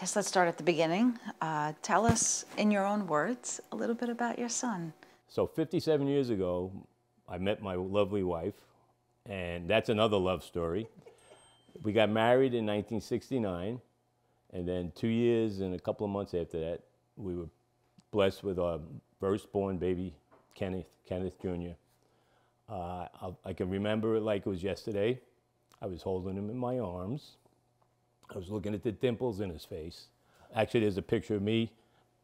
guess let's start at the beginning. Tell us, in your own words, a little bit about your son. So 57 years ago, I met my lovely wife, and that's another love story. We got married in 1969, and then 2 years and a couple of months after that, we were blessed with our firstborn baby, Kenneth Jr. I can remember it like it was yesterday. I was holding him in my arms. I was looking at the dimples in his face. Actually, there's a picture of me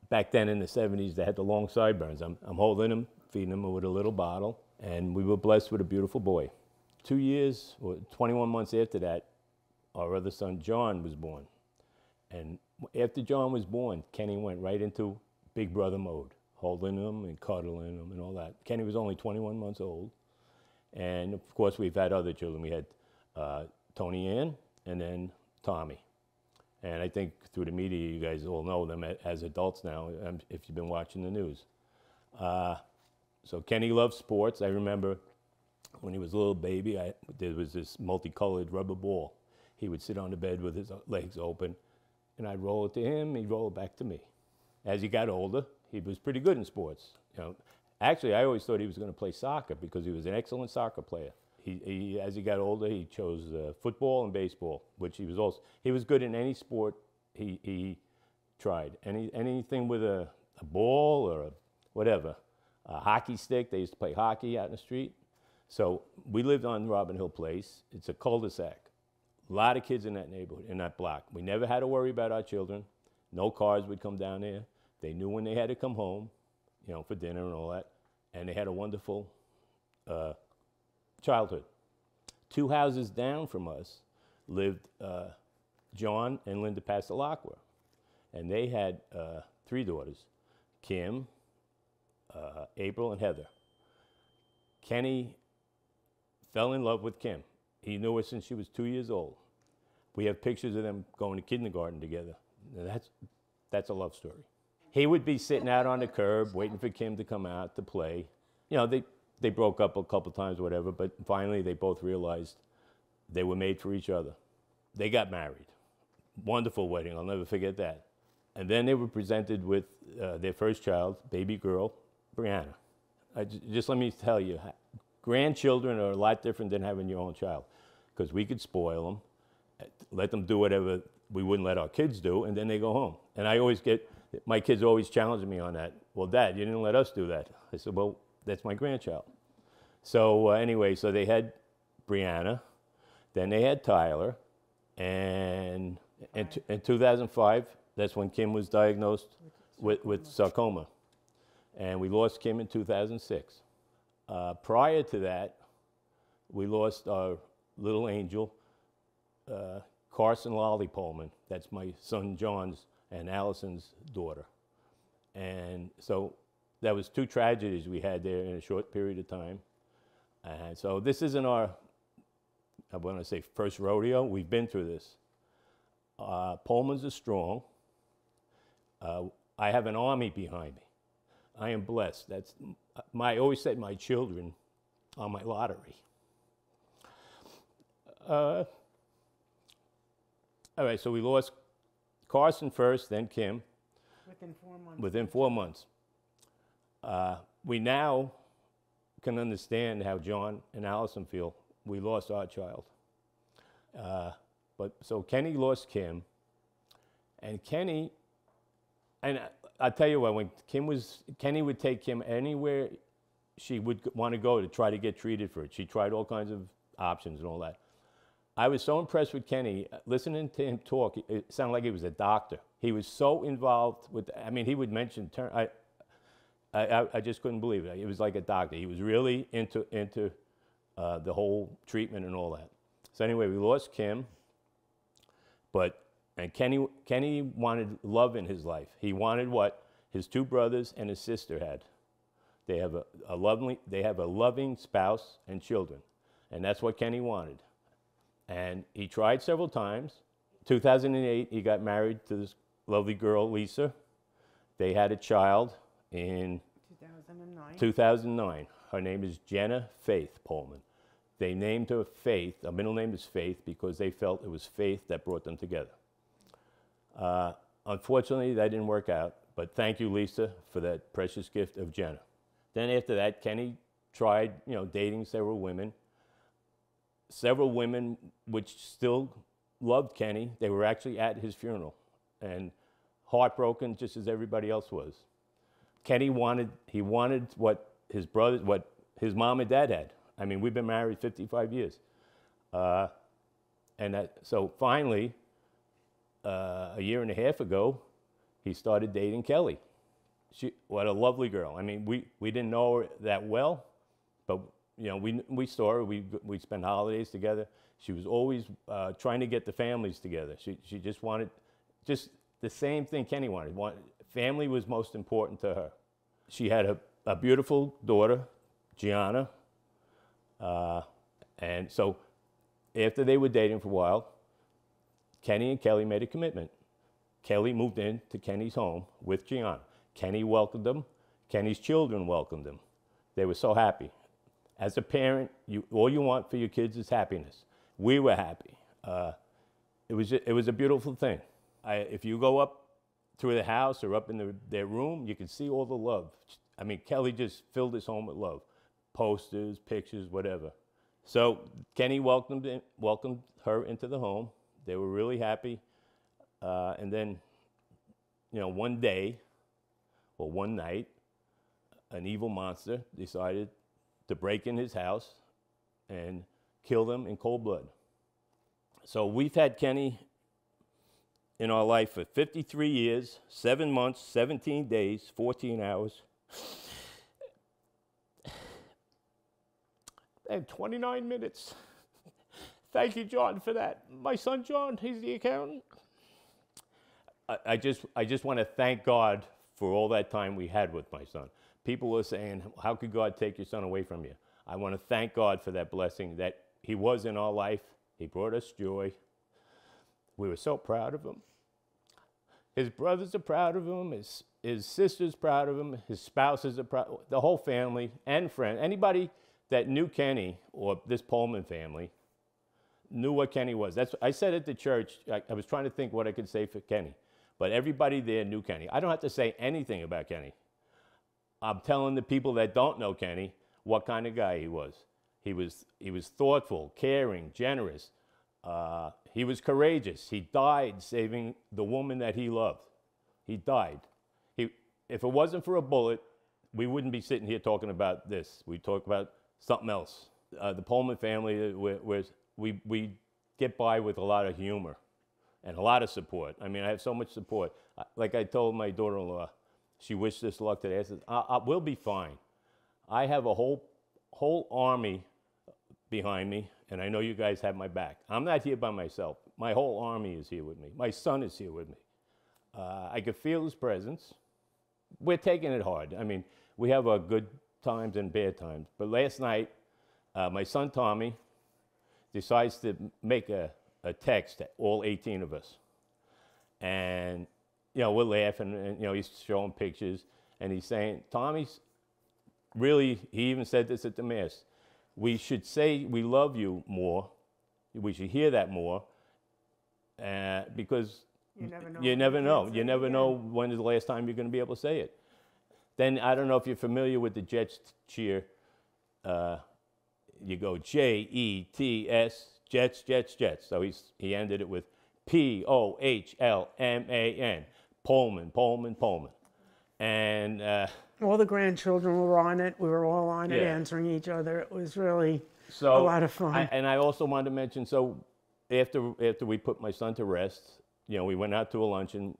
back then in the 70s that had the long sideburns. I'm holding him, feeding him with a little bottle, and we were blessed with a beautiful boy. 2 years, or 21 months after that, our other son, John, was born. And after John was born, Kenny went right into big brother mode, holding him and cuddling him and all that. Kenny was only 21 months old. And of course, we've had other children. We had Tony Ann and then Tommy. And I think through the media, you guys all know them as adults now, if you've been watching the news. So Kenny loved sports. I remember when he was a little baby, there was this multicolored rubber ball. He would sit on the bed with his legs open, and I'd roll it to him, he'd roll it back to me. As he got older, he was pretty good in sports. Actually, I always thought he was going to play soccer because he was an excellent soccer player. As he got older, he chose football and baseball, which he was good in any sport he tried. Anything with a ball or whatever. A hockey stick, they used to play hockey out in the street. So we lived on Robin Hill Place. It's a cul-de-sac. A lot of kids in that neighborhood, in that block. We never had to worry about our children. No cars would come down there. They knew when they had to come home, for dinner and all that. And they had a wonderful childhood. 2 houses down from us lived John and Linda Pastelacqua. And they had 3 daughters, Kim, April, and Heather. Kenny fell in love with Kim. He knew her since she was 2 years old. We have pictures of them going to kindergarten together. Now that's a love story. He would be sitting out on the curb waiting for Kim to come out to play. They broke up a couple times or whatever, but finally they both realized they were made for each other. They got married. Wonderful wedding, I'll never forget that. And then they were presented with their first child, baby girl, Brianna. Just let me tell you, grandchildren are a lot different than having your own child, because we could spoil them, let them do whatever we wouldn't let our kids do, and then they go home. And my kids always challenging me on that. Well, Dad, you didn't let us do that. I said, well, that's my grandchild. So anyway, so they had Brianna, then they had Tyler, and in 2005, that's when Kim was diagnosed with sarcoma. And we lost Kim in 2006. Prior to that, we lost our little angel, Carson Lolly Pohlman. That's my son John's and Allison's daughter. And so that was 2 tragedies we had there in a short period of time. And so this isn't our, I want to say, first rodeo. We've been through this. Pohlmans are strong. I have an army behind me. I am blessed. I always said my children are my lottery. All right, so we lost Carson first, then Kim. Within 4 months. Within 4 months. We now can understand how John and Allison feel. We lost our child. So Kenny lost Kim, and Kenny, and I'll tell you what, when Kenny would take Kim anywhere she would want to go to try to get treated for it. She tried all kinds of options and all that. I was so impressed with Kenny, listening to him talk, it sounded like he was a doctor. He was so involved with, he would mention, I just couldn't believe it. He was like a doctor. He was really into the whole treatment and all that. So anyway, we lost Kim, and Kenny wanted love in his life. He wanted what his 2 brothers and his sister had. They have a loving spouse and children, and that's what Kenny wanted. And he tried several times. 2008, he got married to this lovely girl, Lisa. They had a child in 2009. Her name is Jenna Faith Pohlman. They named her Faith. Her middle name is Faith because they felt it was faith that brought them together. Unfortunately, that didn't work out, but thank you, Lisa, for that precious gift of Jenna. Then after that, Kenny tried, dating several women which still loved Kenny. They were actually at his funeral and heartbroken just as everybody else was. Kenny wanted what his mom and dad had. I mean, we've been married 55 years. So finally, a year and a half ago, he started dating Kelly. What a lovely girl. I mean, we didn't know her that well, but we saw her. We spent holidays together. She was always trying to get the families together. She just wanted the same thing Kenny wanted. Family was most important to her. She had a beautiful daughter, Gianna, and so after they were dating for a while, Kenny and Kelly made a commitment. Kelly moved into Kenny's home with Gianna. Kenny welcomed them. Kenny's children welcomed them. They were so happy. As a parent, all you want for your kids is happiness. We were happy. It was a beautiful thing. If you go up to the house or up in their room, you can see all the love. I mean, Kelly just filled his home with love. Posters, pictures, whatever. So Kenny welcomed her into the home. They were really happy. And then, one night, an evil monster decided to break in his house and kill them in cold blood. So we've had Kenny in our life for 53 years, 7 months, 17 days, 14 hours, and 29 minutes. Thank you, John, for that. My son, John, he's the accountant. I just want to thank God for all that time we had with my son. People were saying, how could God take your son away from you? I want to thank God for that blessing that he was in our life. He brought us joy. We were so proud of him. His brothers are proud of him. His sister's proud of him. His spouses are proud. The whole family and friends. Anybody that knew Kenny or this Pohlman family knew what Kenny was. I said at the church, I was trying to think what I could say for Kenny, but everybody there knew Kenny. I don't have to say anything about Kenny. I'm telling the people that don't know Kenny what kind of guy he was. He was thoughtful, caring, generous. He was courageous. He died saving the woman that he loved. He died. If it wasn't for a bullet, we wouldn't be sitting here talking about this. We'd talk about something else. The Pohlman family, we get by with a lot of humor and a lot of support. I mean, I have so much support. Like I told my daughter-in-law, she wished us luck today. I said, we'll be fine. I have a whole army behind me, and I know you guys have my back. I'm not here by myself. My whole army is here with me. My son is here with me. I can feel his presence. We're taking it hard. I mean, we have our good times and bad times. But last night, my son Tommy decides to make a text to all 18 of us. And, we're laughing, and, he's showing pictures, and he's saying, Tommy's really, he even said this at the Mass, we should say we love you more. We should hear that more, because you never know. You never know when is the last time you're going to be able to say it. Then, I don't know if you're familiar with the Jets cheer. You go J-E-T-S, Jets, Jets, Jets. So he ended it with P-O-H-L-M-A-N, Pohlman, Pohlman, Pohlman. And all the grandchildren were on it. We were all on it, answering each other. It was really a lot of fun. And I also wanted to mention, so after we put my son to rest, we went out to a luncheon.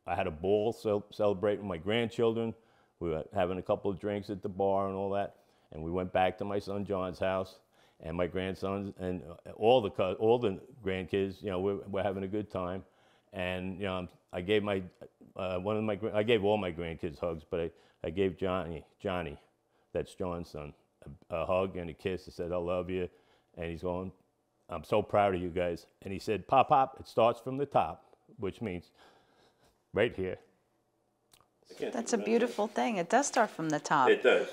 I had a ball celebrating my grandchildren. We were having a couple of drinks at the bar and all that. And we went back to my son John's house, and my grandsons and all the grandkids. We're having a good time. And I gave I gave all my grandkids hugs, but I gave Johnny, that's John's son, a hug and a kiss. I said, I love you. And he's going, I'm so proud of you guys. And he said, Pop, it starts from the top, which means right here. That's a beautiful thing. It does start from the top. It does.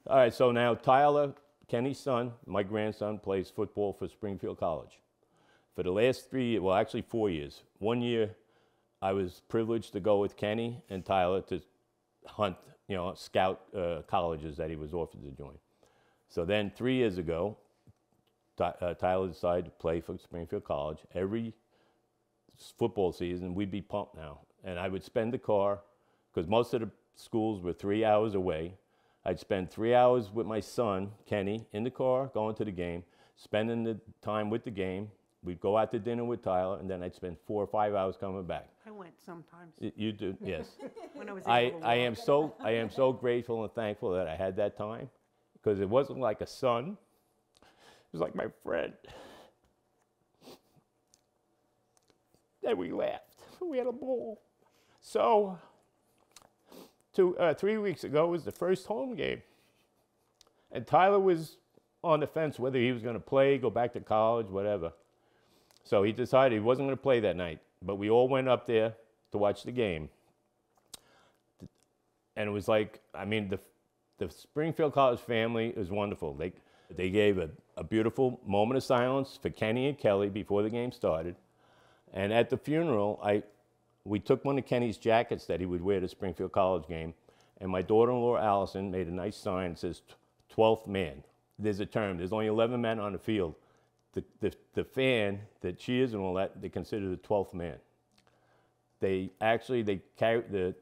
All right, so now Tyler, Kenny's son, my grandson, plays football for Springfield College. For the last 3 years, well, actually 4 years. 1 year, I was privileged to go with Kenny and Tyler to hunt, scout colleges that he was offered to join. So then 3 years ago, Tyler decided to play for Springfield College. Every football season, we'd be pumped now. And I would spend the car, because most of the schools were 3 hours away. I'd spend 3 hours with my son, Kenny, in the car, going to the game, spending the time with the game. We'd go out to dinner with Tyler, and then I'd spend 4 or 5 hours coming back. I went sometimes. You do, yes. When I was I am so grateful and thankful that I had that time, because it wasn't like a son. It was like my friend. And we laughed. We had a ball. So, 3 weeks ago was the first home game. And Tyler was on the fence whether he was going to play, go back to college, whatever. So he decided he wasn't going to play that night. But we all went up there to watch the game. And it was like, I mean, the Springfield College family is wonderful. They gave a beautiful moment of silence for Kenny and Kelly before the game started. And at the funeral, we took one of Kenny's jackets that he would wear to Springfield College game, and my daughter-in-law, Allison, made a nice sign that says 12th man. There's a term. There's only 11 men on the field. The fan that cheers and all that, they consider the 12th man. They carried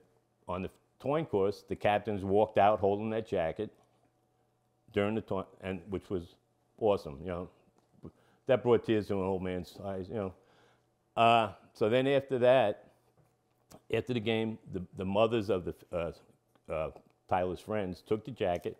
on the towing course, the captains walked out holding that jacket during the tour, and which was awesome. That brought tears to an old man's eyes. So then after that, after the game, the mothers of Tyler's friends took the jacket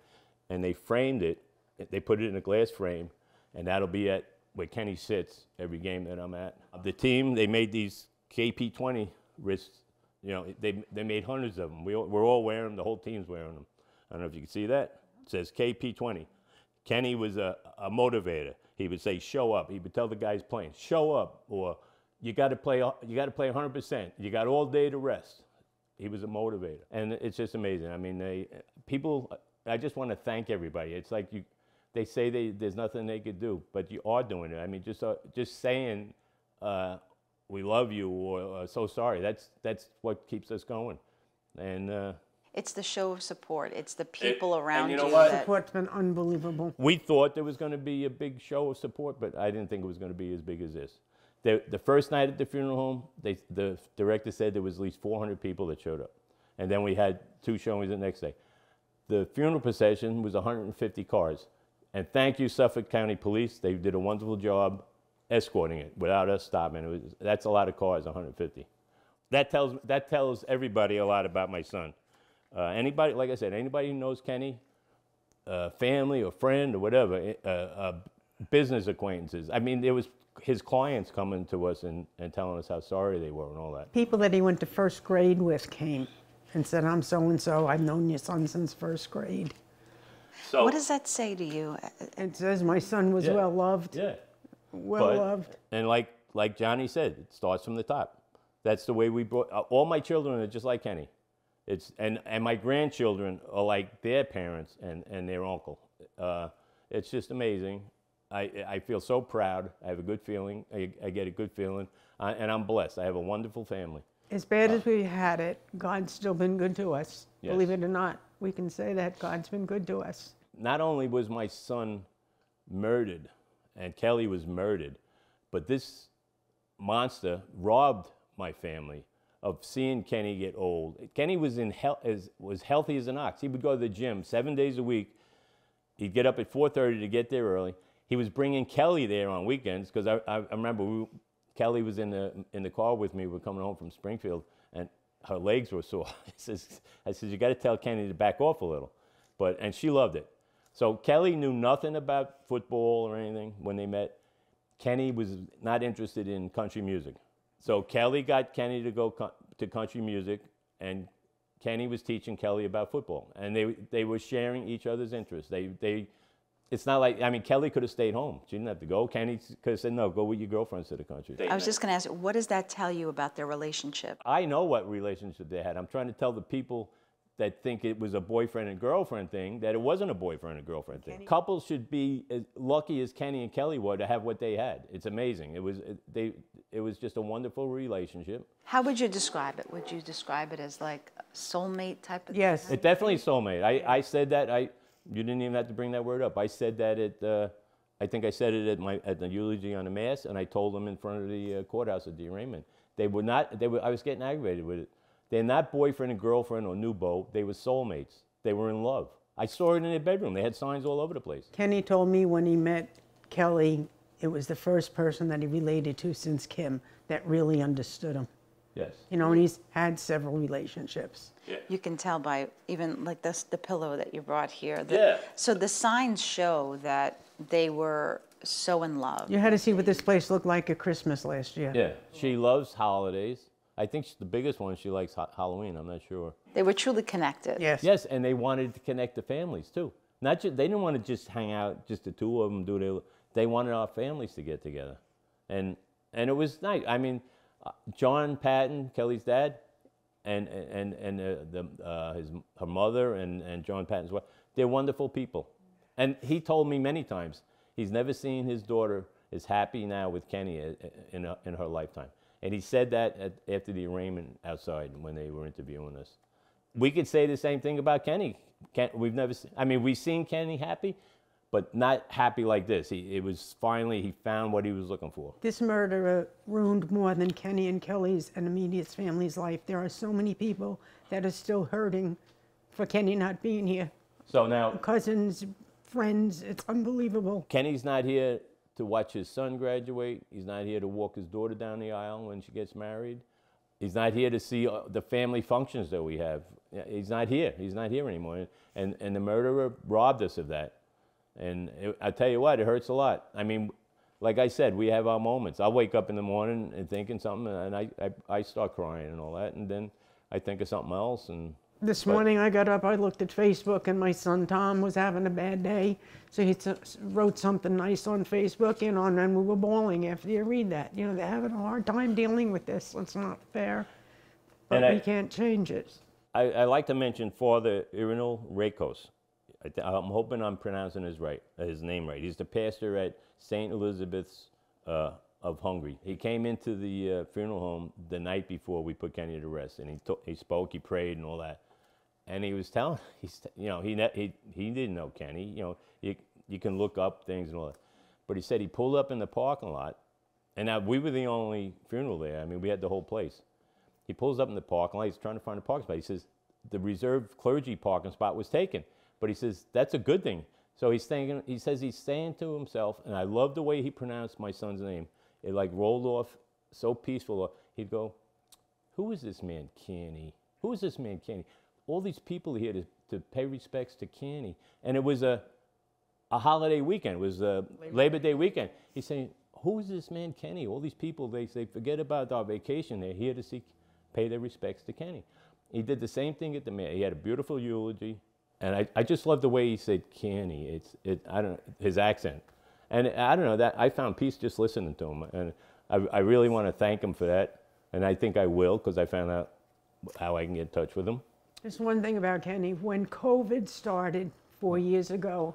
and they framed it. They put it in a glass frame, and that'll be at where Kenny sits every game that I'm at. The team, they made these KP20 wrists. They made hundreds of them. We're all wearing them. The whole team's wearing them. I don't know if you can see that. It says KP20. Kenny was a motivator. He would say, "Show up." He would tell the guys playing, "Show up," or You got to play 100%. You got all day to rest. He was a motivator, and it's just amazing. I mean, I just want to thank everybody. It's like they say there's nothing they could do, but you are doing it. I mean, just saying we love you or so sorry. That's what keeps us going, and. It's the show of support. It's the people around you. The support's been unbelievable. We thought there was going to be a big show of support, but I didn't think it was going to be as big as this. The first night at the funeral home, the director said there was at least 400 people that showed up. And then we had 2 showings the next day. The funeral procession was 150 cars. And thank you, Suffolk County Police. They did a wonderful job escorting it without us stopping. That's a lot of cars, 150. That tells everybody a lot about my son. Anybody, like I said, anybody who knows Kenny, family or friend or whatever, business acquaintances. I mean, there was his clients coming to us and telling us how sorry they were and all that. People that he went to first grade with came and said, "I'm so-and-so, I've known your son since first grade." So, what does that say to you? It says my son was well-loved. Yeah. Well-loved. And like Johnny said, it starts from the top. That's the way we brought, all my children are just like Kenny. And my grandchildren are like their parents and their uncle. It's just amazing. I feel so proud. I have a good feeling. I get a good feeling. And I'm blessed. I have a wonderful family. As bad as we had it, God's still been good to us. Yes. Believe it or not, we can say that God's been good to us. Not only was my son murdered, and Kelly was murdered, but this monster robbed my family of seeing Kenny get old. Kenny was was healthy as an ox. He would go to the gym 7 days a week. He'd get up at 4:30 to get there early. He was bringing Kelly there on weekends because I remember Kelly was in the car with me. We were coming home from Springfield, and her legs were sore. I said, "You got to tell Kenny to back off a little," and she loved it. So Kelly knew nothing about football or anything when they met. Kenny was not interested in country music. So Kelly got Kenny to go to country music, and Kenny was teaching Kelly about football. And they were sharing each other's interests. It's not like, I mean, Kelly could have stayed home. She didn't have to go. Kenny could have said, "No, go with your girlfriends to the country." I was just going to ask, what does that tell you about their relationship? I know what relationship they had. I'm trying to tell the people that think it was a boyfriend and girlfriend thing, that it wasn't a boyfriend and girlfriend thing. Couples should be as lucky as Kenny and Kelly were to have what they had. It's amazing. It was just a wonderful relationship. How would you describe it? Would you describe it as like a soulmate type of Yes. thing? It definitely soulmate. I said that. You didn't even have to bring that word up. I said that I think I said it at the eulogy on the Mass, and I told them in front of the courthouse at the arraignment. They were not. I was getting aggravated with it. They're not boyfriend and girlfriend or new beau. They were soulmates. They were in love. I saw it in their bedroom. They had signs all over the place. Kenny told me when he met Kelly, it was the first person that he related to since Kim that really understood him. Yes. You know, and he's had several relationships. Yeah. You can tell by even like this, the pillow that you brought here. Yeah. So the signs show that they were so in love. You had to see what this place looked like at Christmas last year. Yeah. She loves holidays. I think the biggest one, she likes Halloween. I'm not sure. They were truly connected. Yes. Yes, and they wanted to connect the families too. Not just, they didn't want to just hang out, just the two of them they wanted our families to get together, and it was nice. I mean, John Patton, Kelly's dad, and her mother and John Patton's wife, they're wonderful people, and he told me many times he's never seen his daughter as happy now with Kenny in her lifetime. And he said that after the arraignment outside when they were interviewing us. We could say the same thing about Kenny. We've never seen, I mean, we've seen Kenny happy, but not happy like this. It was finally, he found what he was looking for. This murder ruined more than Kenny and Kelly's and immediate family's life. There are so many people that are still hurting for Kenny not being here. So now, Cousins, friends, it's unbelievable. Kenny's not here to watch his son graduate. He's not here to walk his daughter down the aisle when she gets married. He's not here to see the family functions that we have. He's not here. He's not here anymore. And the murderer robbed us of that. And I tell you what, it hurts a lot. I mean, like I said, we have our moments. I'll wake up in the morning and thinking something, and I start crying and all that, and then I think of something else. This morning I got up, I looked at Facebook, and my son Tom was having a bad day. So he wrote something nice on Facebook, you know, and then we were bawling after you read that. You know, they're having a hard time dealing with this. It's not fair, but we can't change it. I like to mention Father Irinal Rakos. I'm hoping I'm pronouncing his name right. He's the pastor at St. Elizabeth's of Hungary. He came into the funeral home the night before we put Kenny to rest, and he spoke, he prayed, and all that. And he was telling, you know, he didn't know Kenny. You know, you can look up things and all that. But he said he pulled up in the parking lot, and now we were the only funeral there. I mean, we had the whole place. He pulls up in the parking lot. He's trying to find a parking spot. He says the reserved clergy parking spot was taken. But he says that's a good thing. So he says he's saying to himself, and I love the way he pronounced my son's name. It like rolled off so peaceful. He'd go, "Who is this man, Kenny? Who is this man, Kenny? All these people here to pay respects to Kenny." And it was a holiday weekend. It was a Labor Day weekend. He's saying, "Who is this man, Kenny? All these people, they forget about our vacation. They're here to pay their respects to Kenny." He did the same thing at the Mayor. He had a beautiful eulogy. And I just love the way he said Kenny. I don't know, his accent. And I don't know, that I found peace just listening to him. And I really want to thank him for that. And I think I will, because I found out how I can get in touch with him. Just one thing about Kenny. When COVID started 4 years ago,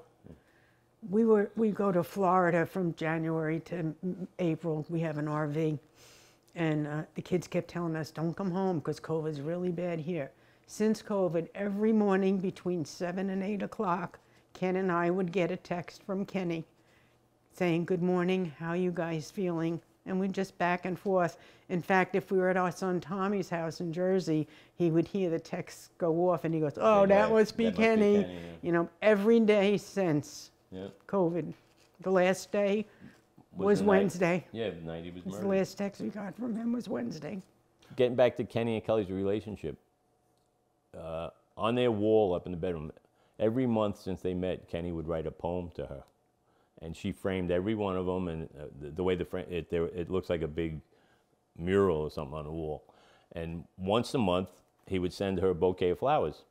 we go to Florida from January to April. We have an RV. And the kids kept telling us, don't come home because COVID's really bad here. Since COVID, every morning between 7 and 8 o'clock, Ken and I would get a text from Kenny saying, "Good morning, how you guys feeling?" And we'd just back and forth. In fact, if we were at our son Tommy's house in Jersey, he would hear the texts go off and he goes, "Oh, that must be Kenny." Yeah. You know, every day since COVID. The last day was Wednesday. Yeah, the night he was murdered. The last text we got from him was Wednesday. Getting back to Kenny and Kelly's relationship, on their wall up in the bedroom, every month since they met, Kenny would write a poem to her. And she framed every one of them, and the way it looks like a big mural or something on the wall. And once a month, he would send her a bouquet of flowers.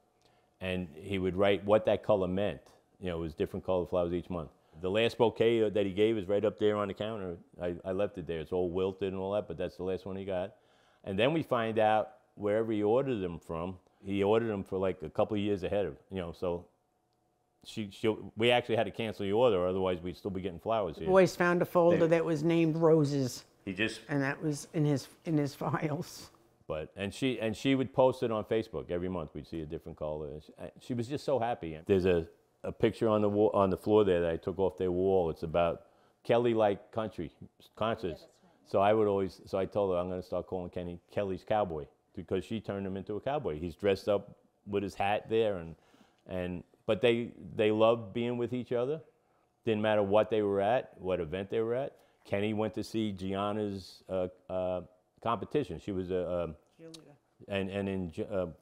And he would write what that color meant. You know, it was different colored flowers each month. The last bouquet that he gave is right up there on the counter. I left it there. It's all wilted and all that, but that's the last one he got. And then we find out wherever he ordered them from, he ordered them for like a couple of years ahead of, so we actually had to cancel the order, otherwise we'd still be getting flowers here. Boys found a folder that was named roses, He just, and that was in his files. and she would post it on Facebook every month. We'd see a different color. She was just so happy. There's a picture on the wall, on the floor there, that I took off their wall. It's about Kelly-like country concerts. So I told her I'm going to start calling Kenny Kelly's Cowboy, because she turned him into a cowboy. He's dressed up with his hat there, but they loved being with each other. Didn't matter what they were at, what event they were at. Kenny went to see Gianna's competition. She was a cheerleader.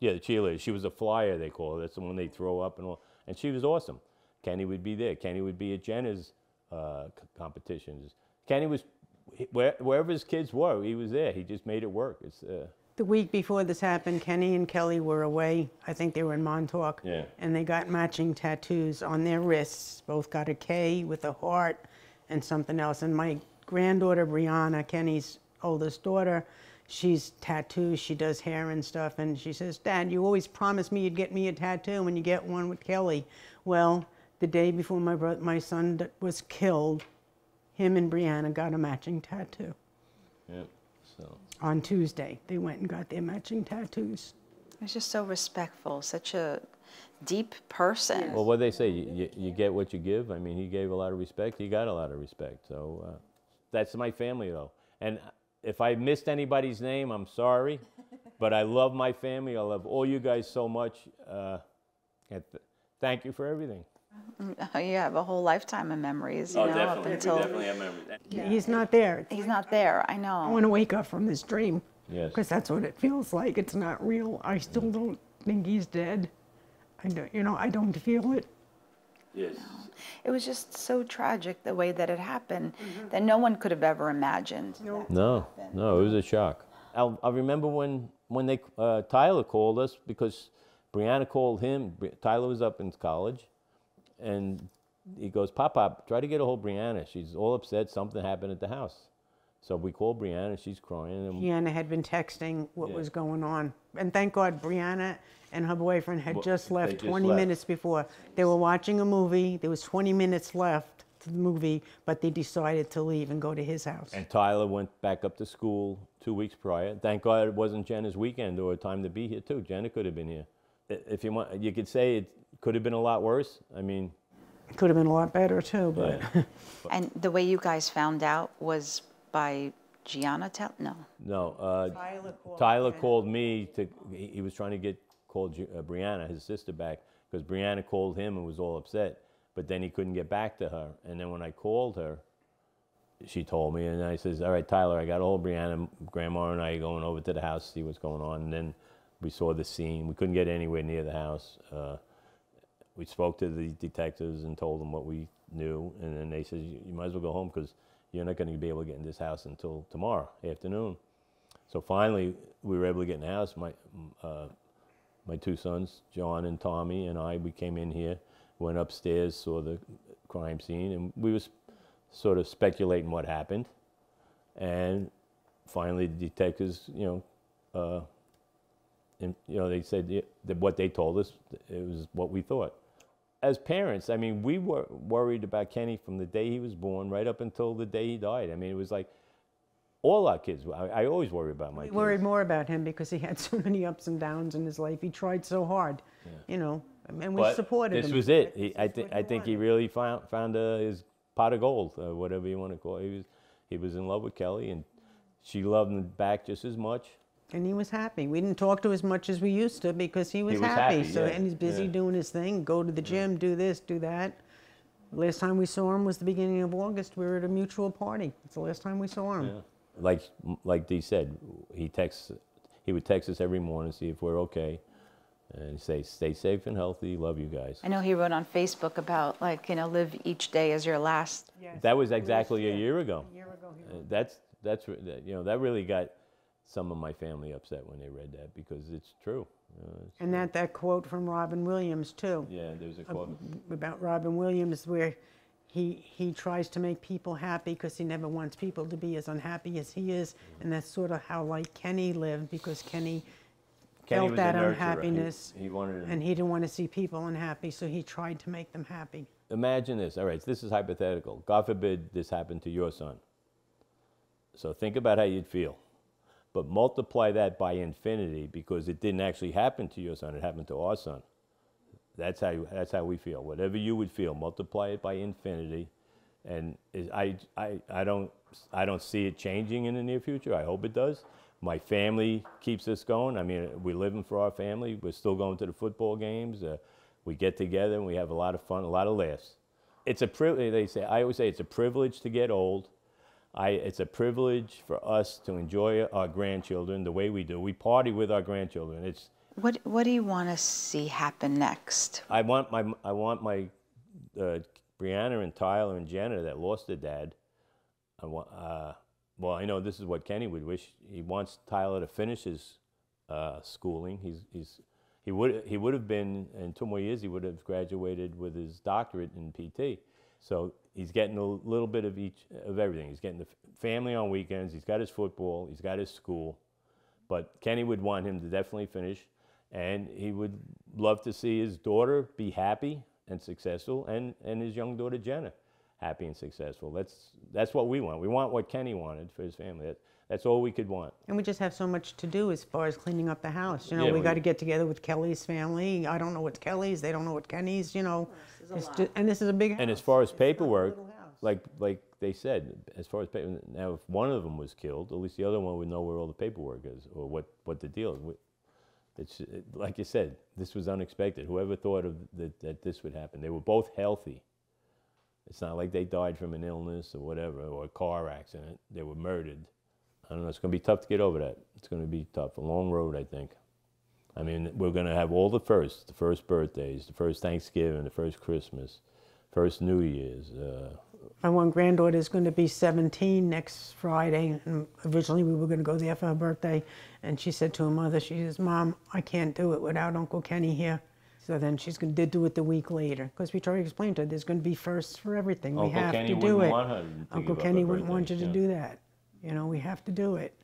The cheerleader. She was a flyer, they call her. That's the one they throw up and all. And she was awesome. Kenny would be there. Kenny would be at Jenna's competitions. Kenny was wherever his kids were, he was there. He just made it work. The week before this happened, Kenny and Kelly were away. I think they were in Montauk. Yeah. And they got matching tattoos on their wrists. Both got a K with a heart and something else. And my granddaughter, Brianna, Kenny's oldest daughter, she's tattooed. She does hair and stuff. And she says, Dad, you always promised me you'd get me a tattoo when you get one with Kelly. Well, the day before my son was killed, him and Brianna got a matching tattoo. Yeah. So. On Tuesday, they went and got their matching tattoos. He was just so respectful, such a deep person. Well, what they say, you get what you give. I mean, he gave a lot of respect. He got a lot of respect. So that's my family, though. And if I missed anybody's name, I'm sorry. But I love my family. I love all you guys so much. Thank you for everything. You have a whole lifetime of memories, you know, definitely. up until... We definitely have memories. Yeah. He's not there. He's not there, I know. I want to wake up from this dream. Yes. Because that's what it feels like. It's not real. I still don't think he's dead. I don't feel it. Yes. It was just so tragic the way that it happened that no one could have ever imagined. No, it was a shock. I remember when they Tyler called us, because Brianna called him. Tyler was up in college, and he goes, Pop, try to get a hold of Brianna. She's all upset. Something happened at the house. So we called Brianna. She's crying. And Brianna had been texting what was going on. And thank God Brianna and her boyfriend had just left 20 minutes before. They were watching a movie. There was 20 minutes left to the movie, but they decided to leave and go to his house. And Tyler went back up to school 2 weeks prior. Thank God it wasn't Jenna's weekend or a time to be here, too. Jenna could have been here. If you want, you could say it could have been a lot worse. I mean... It could have been a lot better, too, but... Yeah. And the way you guys found out was by Gianna No, Tyler called me. He was trying to call Brianna, his sister, back, because Brianna called him and was all upset, but then he couldn't get back to her. And then when I called her, she told me, and I says, all right, Tyler, I got a hold of Brianna. Grandma and I are going over to the house to see what's going on. And then we saw the scene. We couldn't get anywhere near the house. We spoke to the detectives and told them what we knew, and then they said, you might as well go home, because you're not going to be able to get in this house until tomorrow afternoon. So finally, we were able to get in the house. My two sons, John and Tommy, and we came in here, went upstairs, saw the crime scene, and we was sort of speculating what happened. And finally, the detectives, they said that what they told us, it was what we thought. As parents, I mean, we were worried about Kenny from the day he was born right up until the day he died. I mean, it was like all our kids. I always worry about my kids. We worried more about him because he had so many ups and downs in his life. He tried so hard, and we supported him. This was it. I think he really found his pot of gold, whatever you want to call it. He was in love with Kelly, and she loved him back just as much. And he was happy. We didn't talk to as much as we used to because he was happy. And he's busy doing his thing, go to the gym, do this, do that. Last time we saw him was the beginning of August. We were at a mutual party. It's the last time we saw him. Yeah. Like Dee said, he would text us every morning, see if we're okay, and say, stay safe and healthy, love you guys. I know he wrote on Facebook about, live each day as your last. Yes. That was exactly a year ago. A year ago. That really got some of my family upset when they read that, because it's true. And that quote from Robin Williams, too. Yeah, there's a quote about Robin Williams where he tries to make people happy because he never wants people to be as unhappy as he is. And that's sort of how Kenny lived, because Kenny Kenny felt was that a nurturer. unhappiness, He wanted to, and he didn't want to see people unhappy, so he tried to make them happy. imagine this. All right, this is hypothetical. God forbid this happened to your son. So think about how you'd feel. But multiply that by infinity, because it didn't actually happen to your son, it happened to our son. That's how we feel. Whatever you would feel, multiply it by infinity. And I don't see it changing in the near future. I hope it does. My family keeps us going. I mean, we're living for our family. We're still going to the football games. We get together and we have a lot of fun, a lot of laughs. It's a privilege. I always say it's a privilege to get old. It's a privilege for us to enjoy our grandchildren the way we do. We party with our grandchildren. What do you want to see happen next? I want my Brianna and Tyler and Jenna that lost their dad. Well, I know this is what Kenny would wish. He wants Tyler to finish his schooling. He would have been, in 2 more years, he would have graduated with his doctorate in PT. So he's getting a little bit of everything. He's getting the family on weekends. He's got his football. He's got his school. But Kenny would want him to definitely finish, and he would love to see his daughter be happy and successful, and his young daughter Jenna happy and successful. That's what we want. We want what Kenny wanted for his family. That's all we could want. And we just have so much to do as far as cleaning up the house. You know, Yeah, we got to get together with Kelly's family. I don't know what's Kelly's. They don't know what Kenny's. You know, and this is a big house. And as far as paperwork, like they said, as far as paper, now if one of them was killed, at least the other one would know where all the paperwork is or what the deal is. It's like you said, this was unexpected. Whoever thought of that this would happen? They were both healthy. It's not like they died from an illness or whatever, or a car accident. They were murdered. I don't know, it's going to be tough to get over that. It's going to be tough, a long road, I think. I mean, we're going to have all the first birthdays, the first Thanksgiving, the first Christmas, first New Year's. My one granddaughter is going to be 17 next Friday, and originally we were going to go there for her birthday, and she said to her mother, she says, "Mom, I can't do it without Uncle Kenny here." So then she's going to do it the week later, because we tried to explain to her, there's going to be firsts for everything. We have to do it. Uncle Kenny wouldn't want you to do that. You know, we have to do it.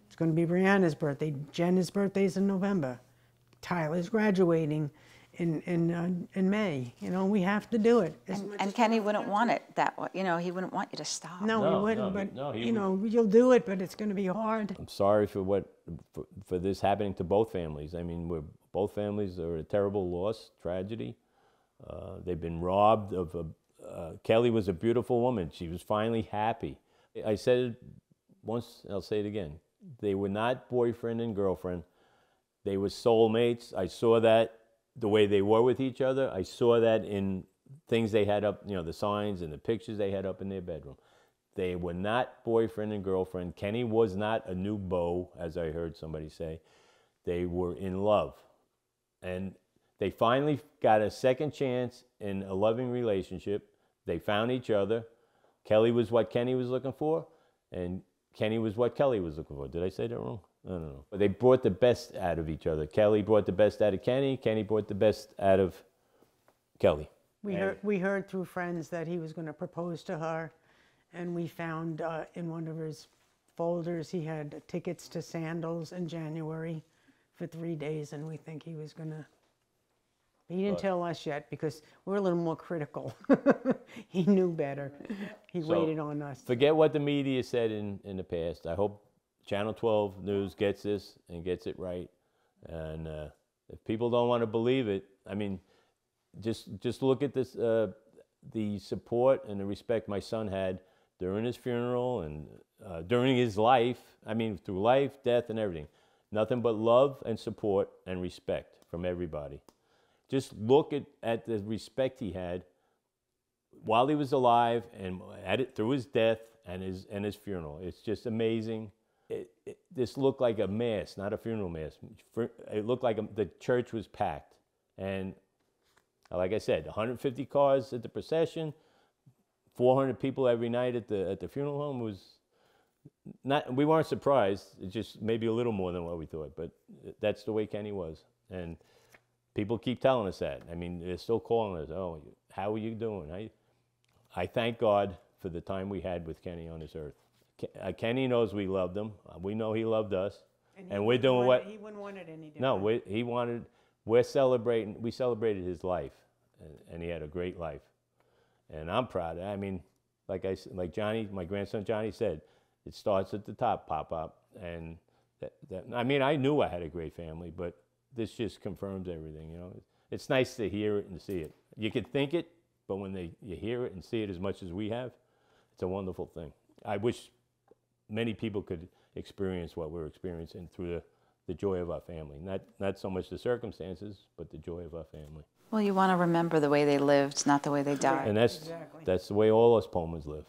It's going to be Brianna's birthday. Jenna's birthday's in November. Tyler's graduating in May. You know, we have to do it. And Kenny wouldn't want it that way. You know, he wouldn't want you to stop. No, he wouldn't. But you know, you'll do it, but it's going to be hard. I'm sorry for this happening to both families. I mean, both families are a terrible loss, tragedy. They've been robbed of Kelly was a beautiful woman. She was finally happy. I said it once, I'll say it again. They were not boyfriend and girlfriend. They were soulmates. I saw that the way they were with each other. I saw that in things they had up, you know, the signs and the pictures they had up in their bedroom. They were not boyfriend and girlfriend. Kenny was not a new beau, as I heard somebody say. They were in love. And they finally got a second chance in a loving relationship. They found each other. Kelly was what Kenny was looking for, and Kenny was what Kelly was looking for. Did I say that wrong? I don't know. But they brought the best out of each other. Kelly brought the best out of Kenny. Kenny brought the best out of Kelly. We heard through friends that he was going to propose to her, and we found in one of his folders he had tickets to Sandals in January for 3 days, and we think he was going to. He didn't tell us yet because we're a little more critical. He knew better. He waited on us. Forget what the media said in the past. I hope Channel 12 News gets this and gets it right. And if people don't want to believe it, I mean, just look at this, the support and the respect my son had during his funeral and during his life. I mean, through life, death, and everything. Nothing but love and support and respect from everybody. Just look at the respect he had while he was alive and through his death and his funeral. It's just amazing. This looked like a mass, not a funeral mass. It looked like the church was packed. And like I said, 150 cars at the procession, 400 people every night at the funeral home. Was not. We weren't surprised. It's just maybe a little more than what we thought. But that's the way Kenny was. And people keep telling us that. I mean, they're still calling us, "Oh, how are you doing?" I thank God for the time we had with Kenny on this earth. Kenny knows we loved him. We know he loved us. And we're doing what? He wouldn't want it any different. No, we're celebrating, we celebrated his life, and he had a great life. And I'm proud. I mean, like Johnny, my grandson Johnny said, it starts at the top, Pop-Up. And I mean, I knew I had a great family, but this just confirms everything, you know. It's nice to hear it and see it. You can think it, but when you hear it and see it as much as we have, it's a wonderful thing. I wish many people could experience what we're experiencing through the joy of our family. Not so much the circumstances, but the joy of our family. Well, you want to remember the way they lived, not the way they died. And that's the way all us Pohlmans live.